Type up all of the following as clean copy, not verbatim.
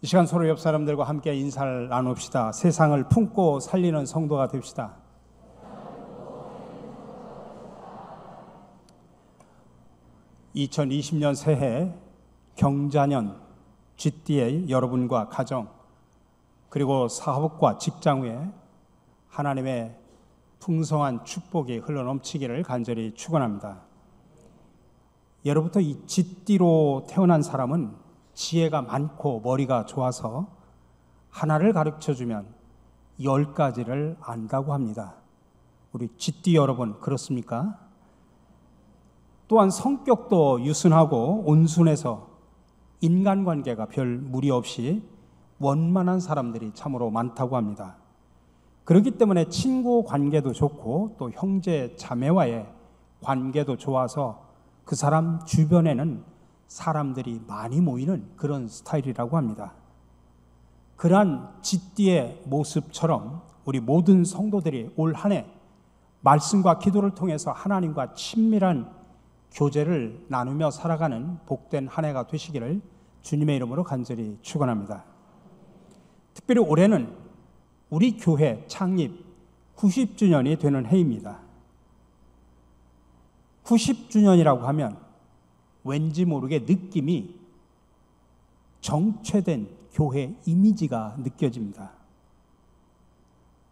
이 시간 서로 옆 사람들과 함께 인사를 나눕시다. 세상을 품고 살리는 성도가 됩시다. (2020년) 새해 경자년 쥐띠의 여러분과 가정 그리고 사업과 직장 외에 하나님의 풍성한 축복이 흘러넘치기를 간절히 축원합니다. 예로부터 이 쥐띠로 태어난 사람은 지혜가 많고 머리가 좋아서 하나를 가르쳐주면 10가지를 안다고 합니다. 우리 쥐띠 여러분 그렇습니까? 또한 성격도 유순하고 온순해서 인간관계가 별 무리 없이 원만한 사람들이 참으로 많다고 합니다. 그렇기 때문에 친구 관계도 좋고 또 형제 자매와의 관계도 좋아서 그 사람 주변에는 사람들이 많이 모이는 그런 스타일이라고 합니다. 그러한 쥐띠의 모습처럼 우리 모든 성도들이 올 한 해 말씀과 기도를 통해서 하나님과 친밀한 교제를 나누며 살아가는 복된 한 해가 되시기를 주님의 이름으로 간절히 축원합니다. 특별히 올해는 우리 교회 창립 90주년이 되는 해입니다. 90주년이라고 하면 왠지 모르게 느낌이 정체된 교회 이미지가 느껴집니다.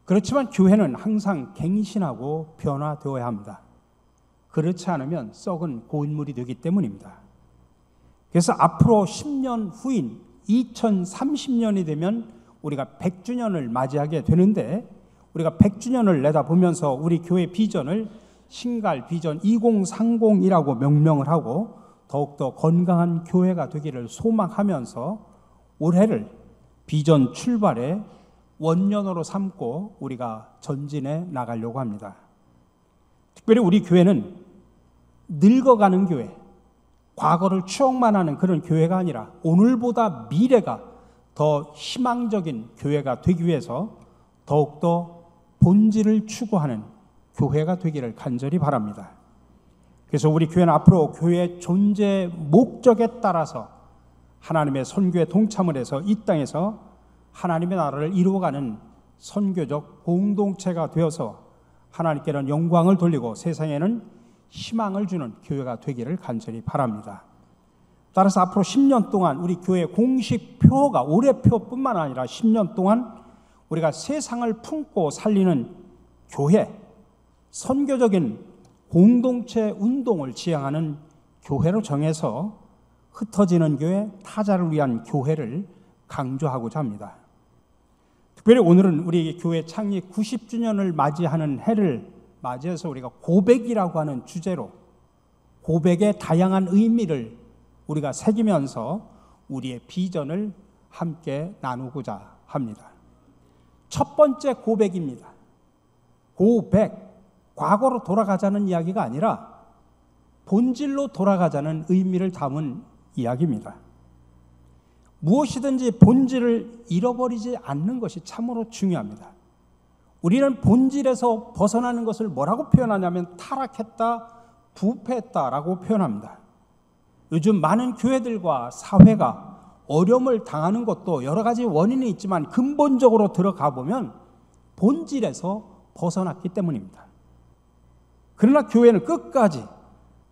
그렇지만 교회는 항상 갱신하고 변화되어야 합니다. 그렇지 않으면 썩은 고인물이 되기 때문입니다. 그래서 앞으로 10년 후인 2030년이 되면 우리가 100주년을 맞이하게 되는데 우리가 100주년을 내다보면서 우리 교회 비전을 신갈 비전 2030이라고 명명을 하고 더욱더 건강한 교회가 되기를 소망하면서 올해를 비전 출발의 원년으로 삼고 우리가 전진해 나가려고 합니다. 특별히 우리 교회는 늙어가는 교회, 과거를 추억만 하는 그런 교회가 아니라 오늘보다 미래가 더 희망적인 교회가 되기 위해서 더욱더 본질을 추구하는 교회가 되기를 간절히 바랍니다. 그래서 우리 교회는 앞으로 교회의 존재 목적에 따라서 하나님의 선교에 동참을 해서 이 땅에서 하나님의 나라를 이루어가는 선교적 공동체가 되어서 하나님께는 영광을 돌리고 세상에는 희망을 주는 교회가 되기를 간절히 바랍니다. 따라서 앞으로 10년 동안 우리 교회 공식 표가 올해표뿐만 아니라 10년 동안 우리가 세상을 품고 살리는 교회, 선교적인 공동체 운동을 지향하는 교회로 정해서 흩어지는 교회, 타자를 위한 교회를 강조하고자 합니다. 특별히 오늘은 우리 교회 창립 90주년을 맞이하는 해를 맞이해서 우리가 고백이라고 하는 주제로 고백의 다양한 의미를 우리가 새기면서 우리의 비전을 함께 나누고자 합니다. 첫 번째 고백입니다. 고백, 과거로 돌아가자는 이야기가 아니라 본질로 돌아가자는 의미를 담은 이야기입니다. 무엇이든지 본질을 잃어버리지 않는 것이 참으로 중요합니다. 우리는 본질에서 벗어나는 것을 뭐라고 표현하냐면 타락했다, 부패했다라고 표현합니다. 요즘 많은 교회들과 사회가 어려움을 당하는 것도 여러 가지 원인이 있지만 근본적으로 들어가 보면 본질에서 벗어났기 때문입니다. 그러나 교회는 끝까지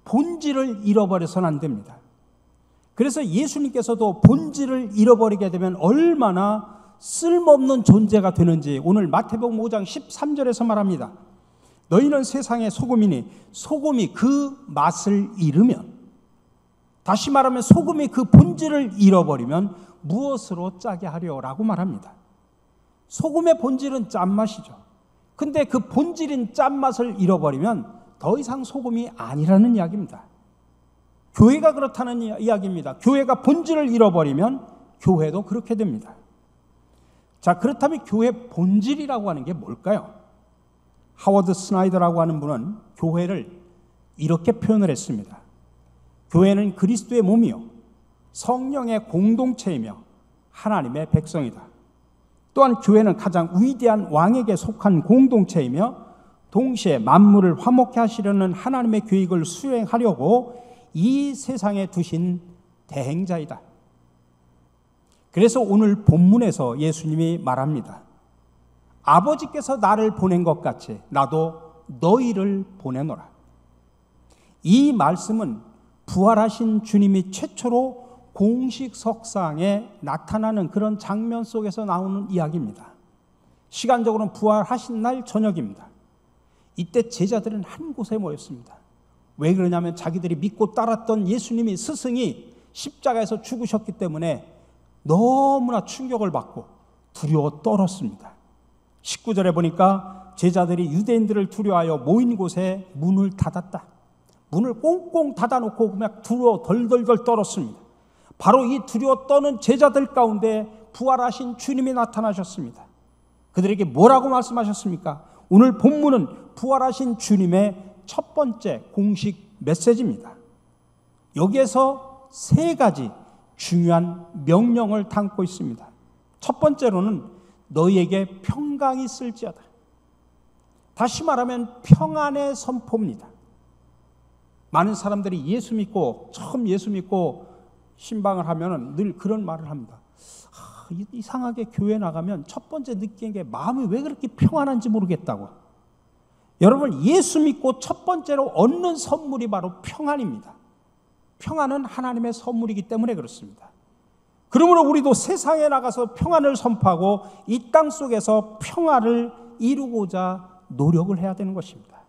본질을 잃어버려서는 안 됩니다. 그래서 예수님께서도 본질을 잃어버리게 되면 얼마나 쓸모없는 존재가 되는지 오늘 마태복음 5장 13절에서 말합니다. 너희는 세상의 소금이니 소금이 그 맛을 잃으면, 다시 말하면 소금이 그 본질을 잃어버리면 무엇으로 짜게 하려라고 말합니다. 소금의 본질은 짠맛이죠. 근데 그 본질인 짠맛을 잃어버리면 더 이상 소금이 아니라는 이야기입니다. 교회가 그렇다는 이야기입니다. 교회가 본질을 잃어버리면 교회도 그렇게 됩니다. 자, 그렇다면 교회 본질이라고 하는 게 뭘까요? 하워드 스나이더라고 하는 분은 교회를 이렇게 표현을 했습니다. 교회는 그리스도의 몸이요 성령의 공동체이며 하나님의 백성이다. 또한 교회는 가장 위대한 왕에게 속한 공동체이며 동시에 만물을 화목케 하시려는 하나님의 계획을 수행하려고 이 세상에 두신 대행자이다. 그래서 오늘 본문에서 예수님이 말합니다. 아버지께서 나를 보낸 것 같이 나도 너희를 보내노라. 이 말씀은 부활하신 주님이 최초로 공식 석상에 나타나는 그런 장면 속에서 나오는 이야기입니다. 시간적으로는 부활하신 날 저녁입니다. 이때 제자들은 한 곳에 모였습니다. 왜 그러냐면 자기들이 믿고 따랐던 예수님이, 스승이 십자가에서 죽으셨기 때문에 너무나 충격을 받고 두려워 떨었습니다. 19절에 보니까 제자들이 유대인들을 두려워하여 모인 곳에 문을 닫았다. 문을 꽁꽁 닫아놓고 그냥 두려워 덜덜덜 떨었습니다. 바로 이 두려워 떠는 제자들 가운데 부활하신 주님이 나타나셨습니다. 그들에게 뭐라고 말씀하셨습니까? 오늘 본문은 부활하신 주님의 첫 번째 공식 메시지입니다. 여기에서 세 가지 중요한 명령을 담고 있습니다. 첫 번째로는 너희에게 평강이 있을지어다. 다시 말하면 평안의 선포입니다. 많은 사람들이 처음 예수 믿고 신방을 하면은 늘 그런 말을 합니다. 이상하게 교회 나가면 첫 번째 느낀 게 마음이 왜 그렇게 평안한지 모르겠다고. 여러분, 예수 믿고 첫 번째로 얻는 선물이 바로 평안입니다. 평안은 하나님의 선물이기 때문에 그렇습니다. 그러므로 우리도 세상에 나가서 평안을 선포하고 이 땅 속에서 평안을 이루고자 노력을 해야 되는 것입니다.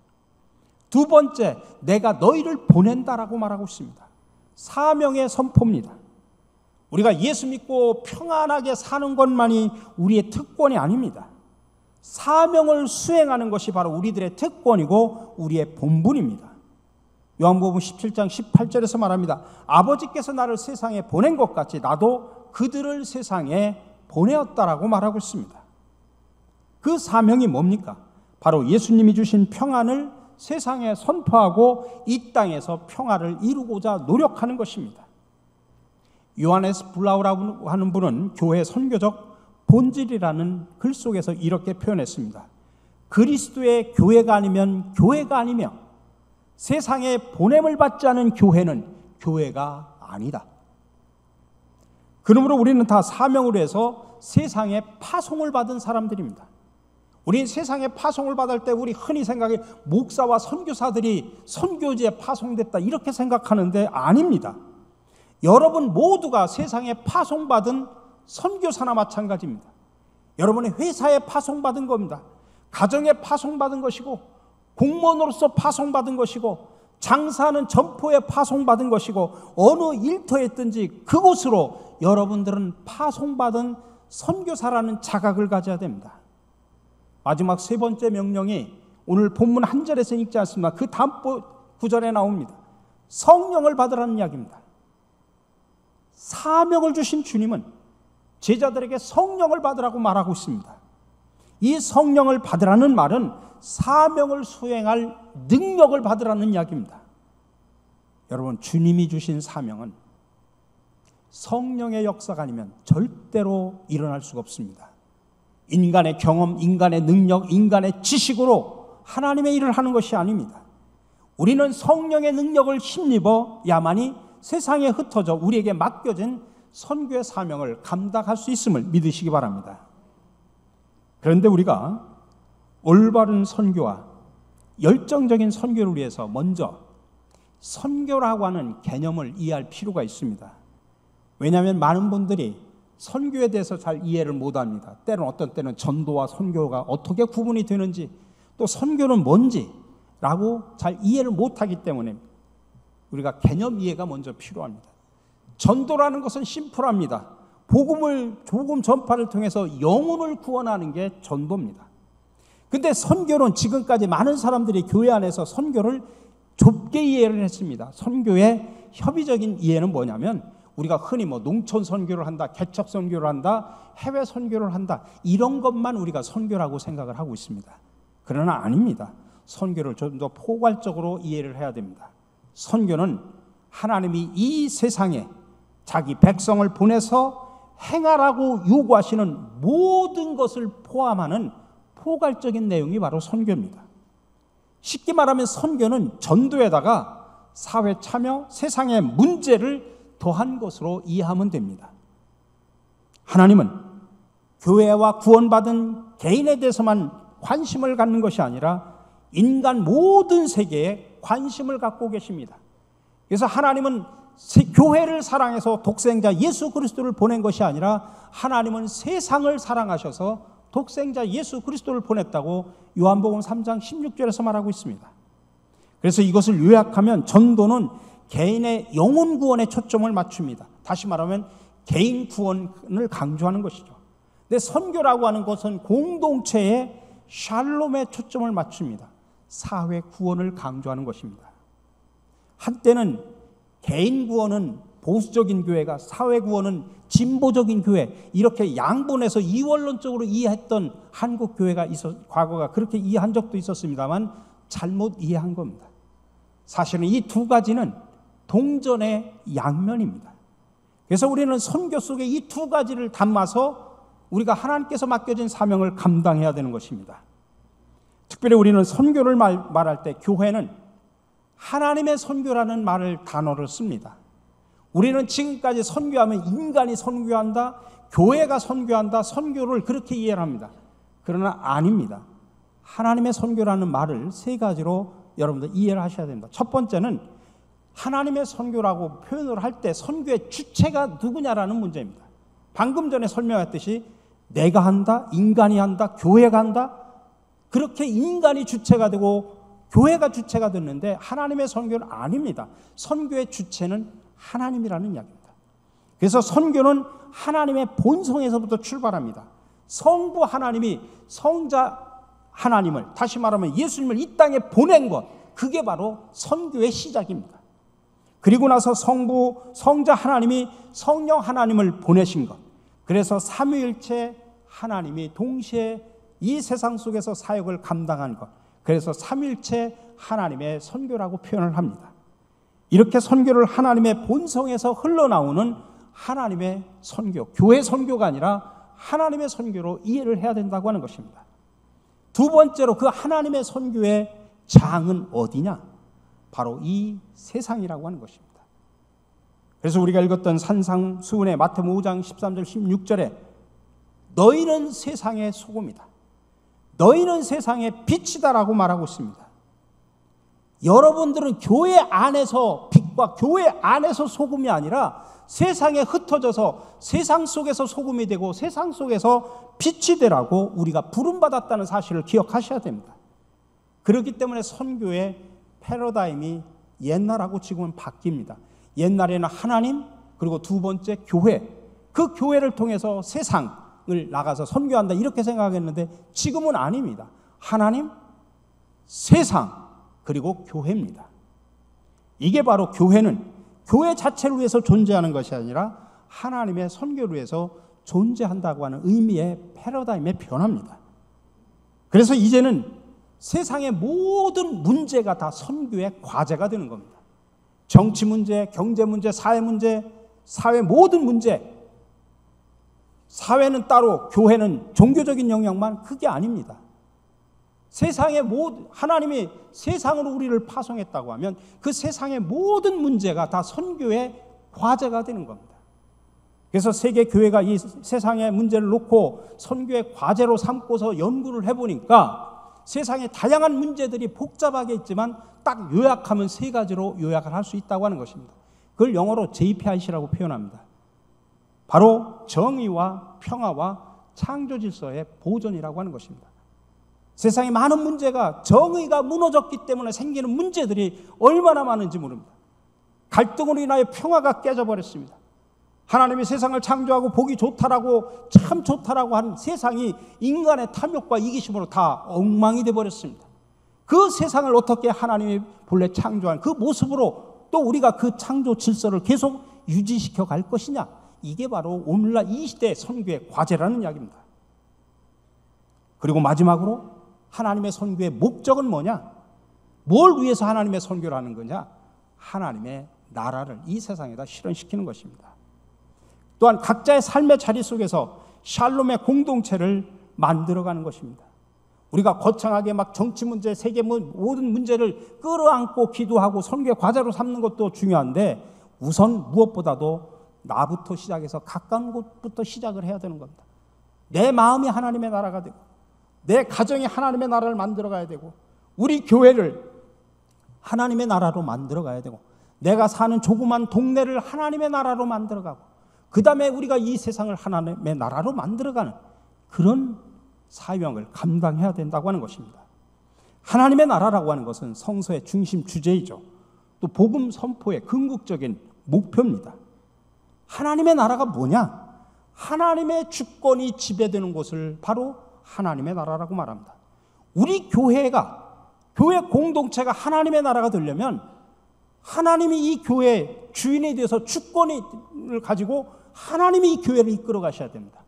두 번째, 내가 너희를 보낸다라고 말하고 있습니다. 사명의 선포입니다. 우리가 예수 믿고 평안하게 사는 것만이 우리의 특권이 아닙니다. 사명을 수행하는 것이 바로 우리들의 특권이고 우리의 본분입니다. 요한복음 17장 18절에서 말합니다. 아버지께서 나를 세상에 보낸 것 같이 나도 그들을 세상에 보내었다라고 말하고 있습니다. 그 사명이 뭡니까? 바로 예수님이 주신 평안을 세상에 선포하고 이 땅에서 평화를 이루고자 노력하는 것입니다. 요하네스 블라우라고 하는 분은 교회 선교적 본질이라는 글 속에서 이렇게 표현했습니다. 그리스도의 교회가 아니면 교회가 아니며 세상에 보냄을 받지 않은 교회는 교회가 아니다. 그러므로 우리는 다 사명으로 해서 세상에 파송을 받은 사람들입니다. 우리는 세상에 파송을 받을 때 우리 흔히 생각해 목사와 선교사들이 선교지에 파송됐다 이렇게 생각하는데 아닙니다. 여러분 모두가 세상에 파송받은 선교사나 마찬가지입니다. 여러분의 회사에 파송받은 겁니다. 가정에 파송받은 것이고 공무원으로서 파송받은 것이고 장사하는 점포에 파송받은 것이고 어느 일터에 있든지 그곳으로 여러분들은 파송받은 선교사라는 자각을 가져야 됩니다. 마지막 세 번째 명령이 오늘 본문 한 절에서 읽지 않습니다. 그 다음 구절에 나옵니다. 성령을 받으라는 이야기입니다. 사명을 주신 주님은 제자들에게 성령을 받으라고 말하고 있습니다. 이 성령을 받으라는 말은 사명을 수행할 능력을 받으라는 이야기입니다. 여러분, 주님이 주신 사명은 성령의 역사가 아니면 절대로 일어날 수가 없습니다. 인간의 경험, 인간의 능력, 인간의 지식으로 하나님의 일을 하는 것이 아닙니다. 우리는 성령의 능력을 힘입어야만이 세상에 흩어져 우리에게 맡겨진 선교의 사명을 감당할 수 있음을 믿으시기 바랍니다. 그런데 우리가 올바른 선교와 열정적인 선교를 위해서 먼저 선교라고 하는 개념을 이해할 필요가 있습니다. 왜냐하면 많은 분들이 선교에 대해서 잘 이해를 못합니다. 때로는 어떤 때는 전도와 선교가 어떻게 구분이 되는지 또 선교는 뭔지라고 잘 이해를 못하기 때문에 우리가 개념 이해가 먼저 필요합니다. 전도라는 것은 심플합니다. 복음 전파를 통해서 영혼을 구원하는 게 전도입니다. 근데 선교는 지금까지 많은 사람들이 교회 안에서 선교를 좁게 이해를 했습니다. 선교의 협의적인 이해는 뭐냐면 우리가 흔히 농촌 선교를 한다, 개척 선교를 한다, 해외 선교를 한다 이런 것만 우리가 선교라고 생각을 하고 있습니다. 그러나 아닙니다. 선교를 좀 더 포괄적으로 이해를 해야 됩니다. 선교는 하나님이 이 세상에 자기 백성을 보내서 행하라고 요구하시는 모든 것을 포함하는 포괄적인 내용이 바로 선교입니다. 쉽게 말하면 선교는 전도에다가 사회 참여, 세상의 문제를 더한 것으로 이해하면 됩니다. 하나님은 교회와 구원받은 개인에 대해서만 관심을 갖는 것이 아니라 인간 모든 세계에 관심을 갖고 계십니다. 그래서 하나님은 교회를 사랑해서 독생자 예수 그리스도를 보낸 것이 아니라 하나님은 세상을 사랑하셔서 독생자 예수 그리스도를 보냈다고 요한복음 3장 16절에서 말하고 있습니다. 그래서 이것을 요약하면 전도는 개인의 영혼 구원에 초점을 맞춥니다. 다시 말하면 개인 구원을 강조하는 것이죠. 근데 선교라고 하는 것은 공동체의 샬롬에 초점을 맞춥니다. 사회 구원을 강조하는 것입니다. 한때는 개인 구원은 보수적인 교회가, 사회 구원은 진보적인 교회, 이렇게 양분해서 이원론적으로 이해했던 한국 교회가 과거가 그렇게 이해한 적도 있었습니다만 잘못 이해한 겁니다. 사실은 이 두 가지는 동전의 양면입니다. 그래서 우리는 선교 속에 이 두 가지를 담아서 우리가 하나님께서 맡겨진 사명을 감당해야 되는 것입니다. 특별히 우리는 선교를 말할 때 교회는 하나님의 선교라는 단어를 씁니다. 우리는 지금까지 선교하면 인간이 선교한다, 교회가 선교한다, 선교를 그렇게 이해를 합니다. 그러나 아닙니다. 하나님의 선교라는 말을 세 가지로 여러분들 이해를 하셔야 됩니다. 첫 번째는 하나님의 선교라고 표현을 할 때 선교의 주체가 누구냐라는 문제입니다. 방금 전에 설명했듯이 내가 한다, 인간이 한다, 교회가 한다, 그렇게 인간이 주체가 되고 교회가 주체가 됐는데 하나님의 선교는 아닙니다. 선교의 주체는 하나님이라는 이야기입니다. 그래서 선교는 하나님의 본성에서부터 출발합니다. 성부 하나님이 성자 하나님을, 다시 말하면 예수님을 이 땅에 보낸 것, 그게 바로 선교의 시작입니다. 그리고 나서 성자 하나님이 성령 하나님을 보내신 것, 그래서 삼위일체 하나님이 동시에 이 세상 속에서 사역을 감당한 것, 그래서 삼위일체 하나님의 선교라고 표현을 합니다. 이렇게 선교를 하나님의 본성에서 흘러나오는 하나님의 선교, 교회 선교가 아니라 하나님의 선교로 이해를 해야 된다고 하는 것입니다. 두 번째로 그 하나님의 선교의 장은 어디냐? 바로 이 세상이라고 하는 것입니다. 그래서 우리가 읽었던 산상수훈의 마태복음 5장 13절 16절에 너희는 세상의 소금이다, 너희는 세상의 빛이다라고 말하고 있습니다. 여러분들은 교회 안에서 빛과 교회 안에서 소금이 아니라 세상에 흩어져서 세상 속에서 소금이 되고 세상 속에서 빛이 되라고 우리가 부름받았다는 사실을 기억하셔야 됩니다. 그렇기 때문에 선교의 패러다임이 옛날하고 지금은 바뀝니다. 옛날에는 하나님, 그리고 두 번째 교회, 그 교회를 통해서 세상을 나가서 선교한다 이렇게 생각했는데 지금은 아닙니다. 하나님, 세상, 그리고 교회입니다. 이게 바로 교회는 교회 자체를 위해서 존재하는 것이 아니라 하나님의 선교를 위해서 존재한다고 하는 의미의 패러다임의 변화입니다. 그래서 이제는 세상의 모든 문제가 다 선교의 과제가 되는 겁니다. 정치 문제, 경제 문제, 사회 문제, 사회 모든 문제, 사회는 따로, 교회는 종교적인 영역만, 그게 아닙니다. 세상의 하나님이 세상으로 우리를 파송했다고 하면 그 세상의 모든 문제가 다 선교의 과제가 되는 겁니다. 그래서 세계 교회가 이 세상의 문제를 놓고 선교의 과제로 삼고서 연구를 해보니까 세상의 다양한 문제들이 복잡하게 있지만 딱 요약하면 세 가지로 요약을 할 수 있다고 하는 것입니다. 그걸 영어로 JPIC라고 표현합니다. 바로 정의와 평화와 창조 질서의 보존이라고 하는 것입니다. 세상에 많은 문제가 정의가 무너졌기 때문에 생기는 문제들이 얼마나 많은지 모릅니다. 갈등으로 인하여 평화가 깨져버렸습니다. 하나님이 세상을 창조하고 보기 좋다라고, 참 좋다라고 하는 세상이 인간의 탐욕과 이기심으로 다 엉망이 되어버렸습니다. 그 세상을 어떻게 하나님이 본래 창조한 그 모습으로 또 우리가 그 창조 질서를 계속 유지시켜 갈 것이냐, 이게 바로 오늘날 이 시대의 선교의 과제라는 이야기입니다. 그리고 마지막으로 하나님의 선교의 목적은 뭐냐? 뭘 위해서 하나님의 선교를 하는 거냐? 하나님의 나라를 이 세상에다 실현시키는 것입니다. 또한 각자의 삶의 자리 속에서 샬롬의 공동체를 만들어가는 것입니다. 우리가 거창하게 막 정치 문제, 세계 모든 문제를 끌어안고 기도하고 선교의 과제로 삼는 것도 중요한데 우선 무엇보다도 나부터 시작해서 가까운 곳부터 시작을 해야 되는 겁니다. 내 마음이 하나님의 나라가 되고 내 가정이 하나님의 나라를 만들어 가야 되고 우리 교회를 하나님의 나라로 만들어 가야 되고 내가 사는 조그만 동네를 하나님의 나라로 만들어 가고 그 다음에 우리가 이 세상을 하나님의 나라로 만들어 가는 그런 사명을 감당해야 된다고 하는 것입니다. 하나님의 나라라고 하는 것은 성서의 중심 주제이죠. 또 복음 선포의 궁극적인 목표입니다. 하나님의 나라가 뭐냐? 하나님의 주권이 지배되는 곳을 바로 하나님의 나라라고 말합니다. 우리 교회 공동체가 하나님의 나라가 되려면 하나님이 이 교회의 주인에 대해서 주권을 가지고 하나님이 이 교회를 이끌어 가셔야 됩니다.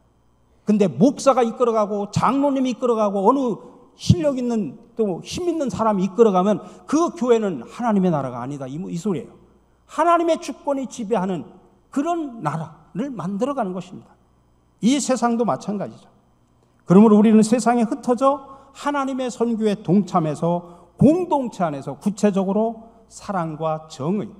근데 목사가 이끌어가고 장로님이 이끌어가고 어느 실력 있는 또 힘 있는 사람이 이끌어가면 그 교회는 하나님의 나라가 아니다 이 소리예요. 하나님의 주권이 지배하는 그런 나라를 만들어가는 것입니다. 이 세상도 마찬가지죠. 그러므로 우리는 세상에 흩어져 하나님의 선교에 동참해서 공동체 안에서 구체적으로 사랑과 정의,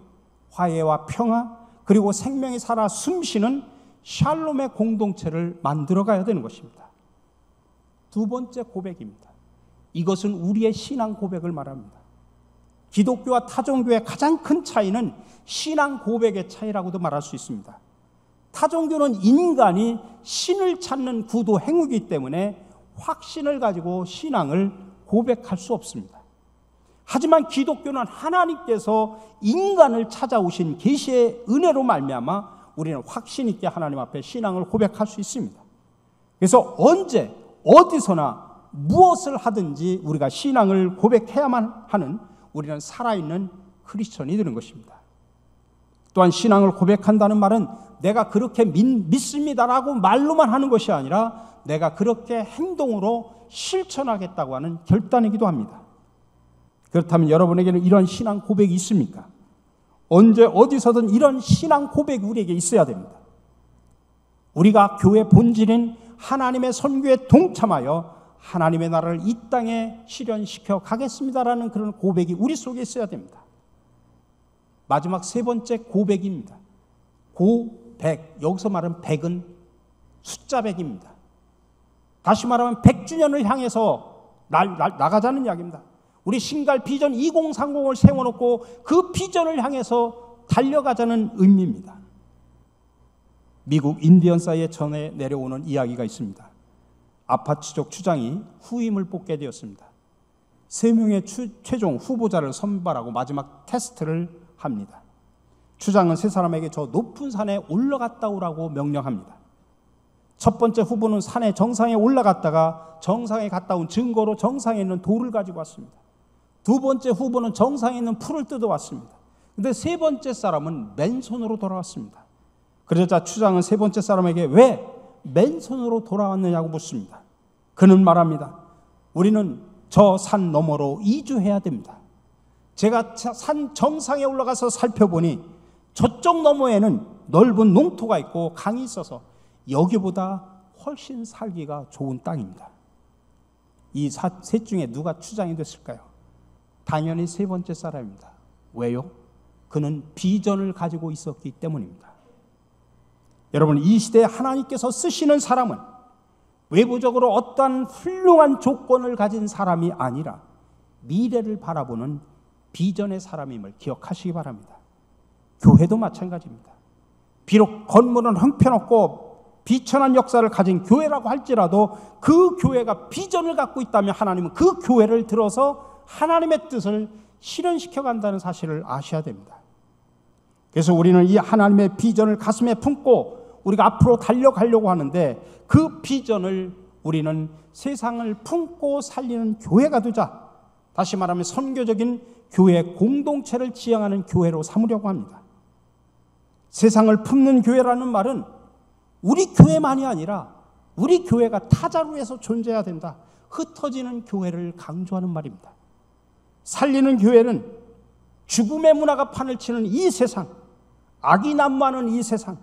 화해와 평화 그리고 생명이 살아 숨쉬는 샬롬의 공동체를 만들어가야 되는 것입니다. 두 번째 고백입니다. 이것은 우리의 신앙 고백을 말합니다. 기독교와 타종교의 가장 큰 차이는 신앙 고백의 차이라고도 말할 수 있습니다. 타종교는 인간이 신을 찾는 구도 행위이기 때문에 확신을 가지고 신앙을 고백할 수 없습니다. 하지만 기독교는 하나님께서 인간을 찾아오신 계시의 은혜로 말미암아 우리는 확신 있게 하나님 앞에 신앙을 고백할 수 있습니다. 그래서 언제 어디서나 무엇을 하든지 우리가 신앙을 고백해야만 하는 우리는 살아있는 크리스천이 되는 것입니다. 또한 신앙을 고백한다는 말은 내가 그렇게 믿습니다라고 말로만 하는 것이 아니라 내가 그렇게 행동으로 실천하겠다고 하는 결단이기도 합니다. 그렇다면 여러분에게는 이런 신앙 고백이 있습니까? 언제 어디서든 이런 신앙 고백이 우리에게 있어야 됩니다. 우리가 교회 본질인 하나님의 선교에 동참하여 하나님의 나라를 이 땅에 실현시켜 가겠습니다라는 그런 고백이 우리 속에 있어야 됩니다. 마지막 세 번째 고백입니다. 고백, 여기서 말하는 백은 숫자 100입니다. 다시 말하면 100주년을 향해서 나가자는 이야기입니다. 우리 신갈 비전 2030을 세워놓고 그 비전을 향해서 달려가자는 의미입니다. 미국 인디언사이에 전해 내려오는 이야기가 있습니다. 아파치족 추장이 후임을 뽑게 되었습니다. 3명의 최종 후보자를 선발하고 마지막 테스트를 합니다. 추장은 3사람에게 저 높은 산에 올라갔다 오라고 명령합니다. 첫 번째 후보는 산의 정상에 올라갔다가 정상에 갔다 온 증거로 정상에 있는 돌을 가지고 왔습니다. 두 번째 후보는 정상에 있는 풀을 뜯어왔습니다. 그런데 세 번째 사람은 맨손으로 돌아왔습니다. 그러자 추장은 세 번째 사람에게 왜 맨손으로 돌아왔느냐고 묻습니다. 그는 말합니다. 우리는 저 산 너머로 이주해야 됩니다. 제가 산 정상에 올라가서 살펴보니 저쪽 너머에는 넓은 농토가 있고 강이 있어서 여기보다 훨씬 살기가 좋은 땅입니다. 이 셋 중에 누가 추장이 됐을까요? 당연히 세 번째 사람입니다. 왜요? 그는 비전을 가지고 있었기 때문입니다. 여러분, 이 시대에 하나님께서 쓰시는 사람은 외부적으로 어떠한 훌륭한 조건을 가진 사람이 아니라 미래를 바라보는 비전의 사람임을 기억하시기 바랍니다. 교회도 마찬가지입니다. 비록 건물은 형편없고 비천한 역사를 가진 교회라고 할지라도 그 교회가 비전을 갖고 있다면 하나님은 그 교회를 들어서 하나님의 뜻을 실현시켜 간다는 사실을 아셔야 됩니다. 그래서 우리는 이 하나님의 비전을 가슴에 품고 우리가 앞으로 달려가려고 하는데 그 비전을 우리는 세상을 품고 살리는 교회가 되자, 다시 말하면 선교적인 교회 공동체를 지향하는 교회로 삼으려고 합니다. 세상을 품는 교회라는 말은 우리 교회만이 아니라 우리 교회가 타자로 해서 존재해야 된다. 흩어지는 교회를 강조하는 말입니다. 살리는 교회는 죽음의 문화가 판을 치는 이 세상, 악이 난무하는 이 세상,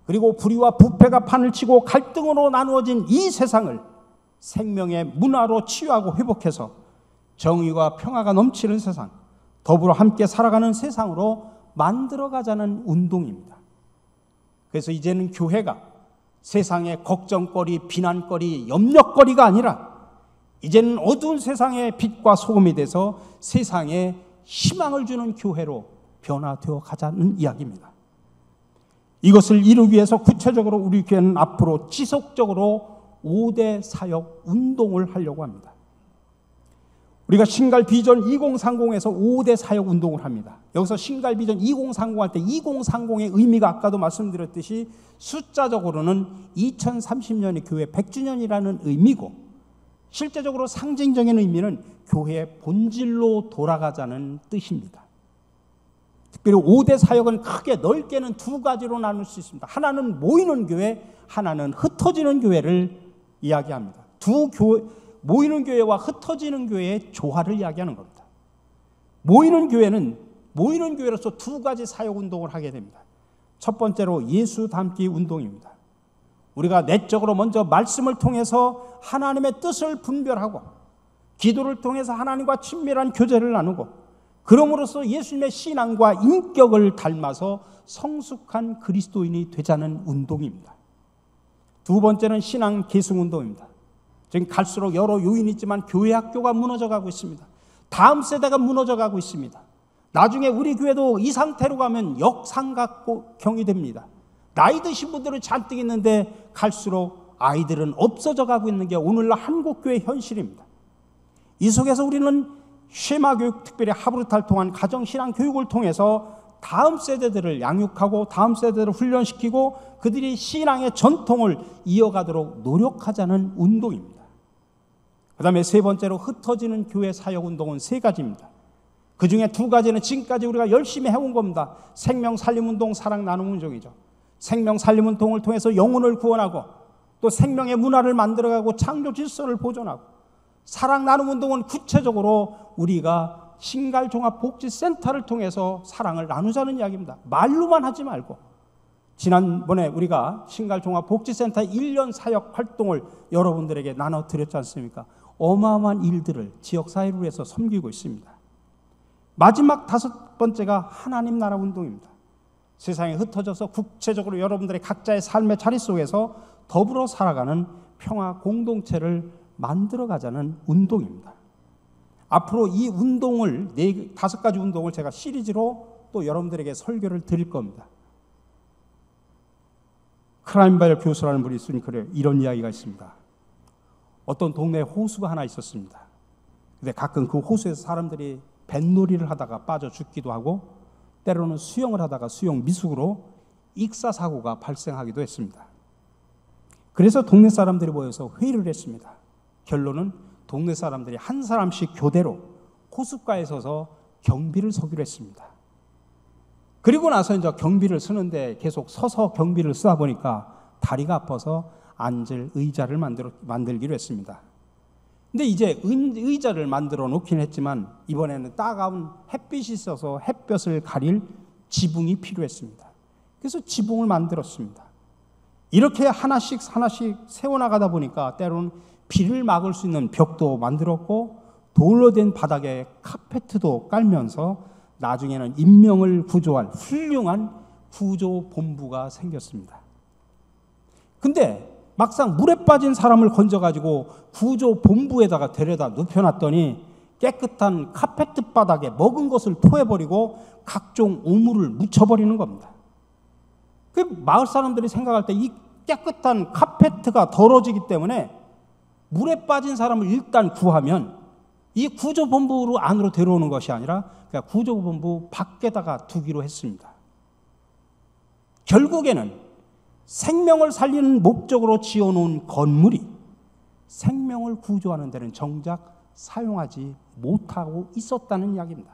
그리고 불의와 부패가 판을 치고 갈등으로 나누어진 이 세상을 생명의 문화로 치유하고 회복해서 정의와 평화가 넘치는 세상, 더불어 함께 살아가는 세상으로 만들어가자는 운동입니다. 그래서 이제는 교회가 세상의 걱정거리, 비난거리, 염려거리가 아니라 이제는 어두운 세상의 빛과 소금이 돼서 세상에 희망을 주는 교회로 변화되어 가자는 이야기입니다. 이것을 이루기 위해서 구체적으로 우리 교회는 앞으로 지속적으로 5대 사역 운동을 하려고 합니다. 우리가 신갈 비전 2030에서 5대 사역 운동을 합니다. 여기서 신갈 비전 2030 할 때 2030의 의미가 아까도 말씀드렸듯이 숫자적으로는 2030년이 교회 100주년이라는 의미고, 실제적으로 상징적인 의미는 교회의 본질로 돌아가자는 뜻입니다. 특별히 5대 사역은 크게 넓게는 두 가지로 나눌 수 있습니다. 하나는 모이는 교회, 하나는 흩어지는 교회를 이야기합니다. 모이는 교회와 흩어지는 교회의 조화를 이야기하는 겁니다. 모이는 교회로서 두 가지 사역 운동을 하게 됩니다. 첫 번째로 예수 닮기 운동입니다. 우리가 내적으로 먼저 말씀을 통해서 하나님의 뜻을 분별하고, 기도를 통해서 하나님과 친밀한 교제를 나누고, 그럼으로써 예수님의 신앙과 인격을 닮아서 성숙한 그리스도인이 되자는 운동입니다. 두 번째는 신앙 계승 운동입니다. 지금 갈수록 여러 요인이 있지만 교회 학교가 무너져가고 있습니다. 다음 세대가 무너져가고 있습니다. 나중에 우리 교회도 이 상태로 가면 역삼각경이 됩니다. 나이 드신 분들은 잔뜩 있는데 갈수록 아이들은 없어져 가고 있는 게 오늘날 한국교회 현실입니다. 이 속에서 우리는 쉐마 교육, 특별히 하브르타를 통한 가정신앙 교육을 통해서 다음 세대들을 양육하고 다음 세대들을 훈련시키고 그들이 신앙의 전통을 이어가도록 노력하자는 운동입니다. 그 다음에 세 번째로 흩어지는 교회 사역 운동은 세 가지입니다. 그 중에 두 가지는 지금까지 우리가 열심히 해온 겁니다. 생명 살림 운동, 사랑 나눔 운동이죠. 생명 살림 운동을 통해서 영혼을 구원하고, 또 생명의 문화를 만들어가고 창조 질서를 보존하고, 사랑 나눔 운동은 구체적으로 우리가 신갈종합복지센터를 통해서 사랑을 나누자는 이야기입니다. 말로만 하지 말고, 지난번에 우리가 신갈종합복지센터 1년 사역 활동을 여러분들에게 나눠드렸지 않습니까? 어마어마한 일들을 지역사회를 위해서 섬기고 있습니다. 마지막 다섯 번째가 하나님 나라 운동입니다. 세상에 흩어져서 구체적으로 여러분들의 각자의 삶의 자리 속에서 더불어 살아가는 평화 공동체를 만들어가자는 운동입니다. 앞으로 이 운동을, 다섯 가지 운동을 제가 시리즈로 또 여러분들에게 설교를 드릴 겁니다. 크라인바일 교수라는 분이 쓴 글에 이런 이야기가 있습니다. 어떤 동네에 호수가 하나 있었습니다. 근데 가끔 그 호수에서 사람들이 뱃놀이를 하다가 빠져 죽기도 하고, 때로는 수영을 하다가 수영 미숙으로 익사사고가 발생하기도 했습니다. 그래서 동네 사람들이 모여서 회의를 했습니다. 결론은 동네 사람들이 한 사람씩 교대로 호숫가에 서서 경비를 서기로 했습니다. 그리고 나서 이제 경비를 쓰는데 계속 서서 경비를 쓰다 보니까 다리가 아파서 앉을 의자를 만들기로 했습니다. 근데 이제 의자를 만들어 놓긴 했지만 이번에는 따가운 햇빛이 있어서 햇볕을 가릴 지붕이 필요했습니다. 그래서 지붕을 만들었습니다. 이렇게 하나씩 세워나가다 보니까 때로는 비를 막을 수 있는 벽도 만들었고, 돌로 된 바닥에 카페트도 깔면서 나중에는 인명을 구조할 훌륭한 구조본부가 생겼습니다. 근데 막상 물에 빠진 사람을 건져가지고 구조본부에다가 데려다 눕혀놨더니 깨끗한 카페트 바닥에 먹은 것을 토해버리고 각종 오물을 묻혀버리는 겁니다. 그 마을 사람들이 생각할 때 이 깨끗한 카페트가 더러지기 때문에 물에 빠진 사람을 일단 구하면 이 구조본부로 안으로 데려오는 것이 아니라 그냥 구조본부 밖에다가 두기로 했습니다. 결국에는 생명을 살리는 목적으로 지어놓은 건물이 생명을 구조하는 데는 정작 사용하지 못하고 있었다는 이야기입니다.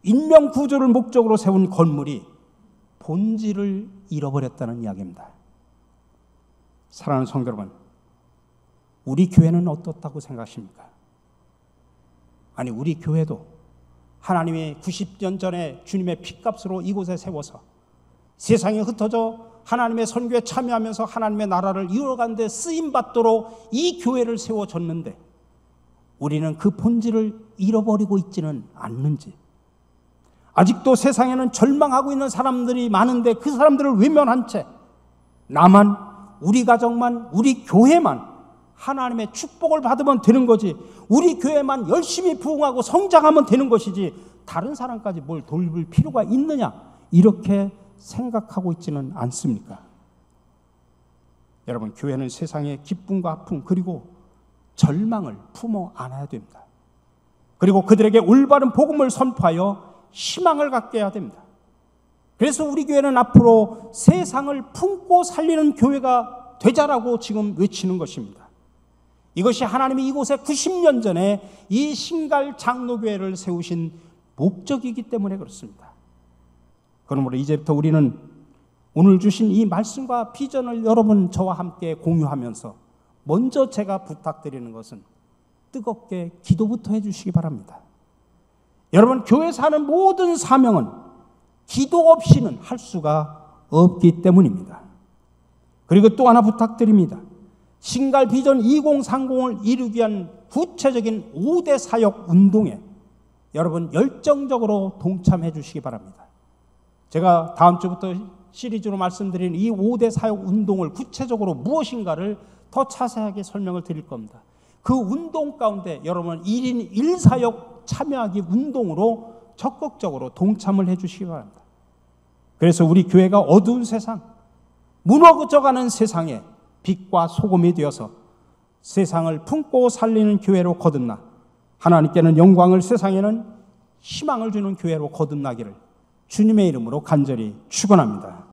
인명 구조를 목적으로 세운 건물이 본질을 잃어버렸다는 이야기입니다. 사랑하는 성도 여러분, 우리 교회는 어떻다고 생각하십니까? 아니, 우리 교회도 하나님이 90년 전에 주님의 핏값으로 이곳에 세워서 세상에 흩어져 하나님의 선교에 참여하면서 하나님의 나라를 이루어가는 데 쓰임받도록 이 교회를 세워줬는데 우리는 그 본질을 잃어버리고 있지는 않는지, 아직도 세상에는 절망하고 있는 사람들이 많은데 그 사람들을 외면한 채 나만, 우리 가정만, 우리 교회만 하나님의 축복을 받으면 되는 거지, 우리 교회만 열심히 부흥하고 성장하면 되는 것이지 다른 사람까지 뭘 돌볼 필요가 있느냐, 이렇게 생각하고 있지는 않습니까? 여러분, 교회는 세상의 기쁨과 아픔 그리고 절망을 품어 안아야 됩니다. 그리고 그들에게 올바른 복음을 선포하여 희망을 갖게 해야 됩니다. 그래서 우리 교회는 앞으로 세상을 품고 살리는 교회가 되자라고 지금 외치는 것입니다. 이것이 하나님이 이곳에 90년 전에 이 신갈 장로교회를 세우신 목적이기 때문에 그렇습니다. 그러므로 이제부터 우리는 오늘 주신 이 말씀과 비전을 여러분 저와 함께 공유하면서 먼저 제가 부탁드리는 것은 뜨겁게 기도부터 해주시기 바랍니다. 여러분, 교회에서 하는 모든 사명은 기도 없이는 할 수가 없기 때문입니다. 그리고 또 하나 부탁드립니다. 신갈 비전 2030을 이루기 위한 구체적인 5대 사역 운동에 여러분 열정적으로 동참해 주시기 바랍니다. 제가 다음 주부터 시리즈로 말씀드린 이 5대 사역 운동을 구체적으로 무엇인가를 더 자세하게 설명을 드릴 겁니다. 그 운동 가운데 여러분 1인 1사역 참여하기 운동으로 적극적으로 동참을 해 주시기 바랍니다. 그래서 우리 교회가 어두운 세상, 무너져가는 세상에 빛과 소금이 되어서 세상을 품고 살리는 교회로 거듭나 하나님께는 영광을, 세상에는 희망을 주는 교회로 거듭나기를 주님의 이름으로 간절히 축원합니다.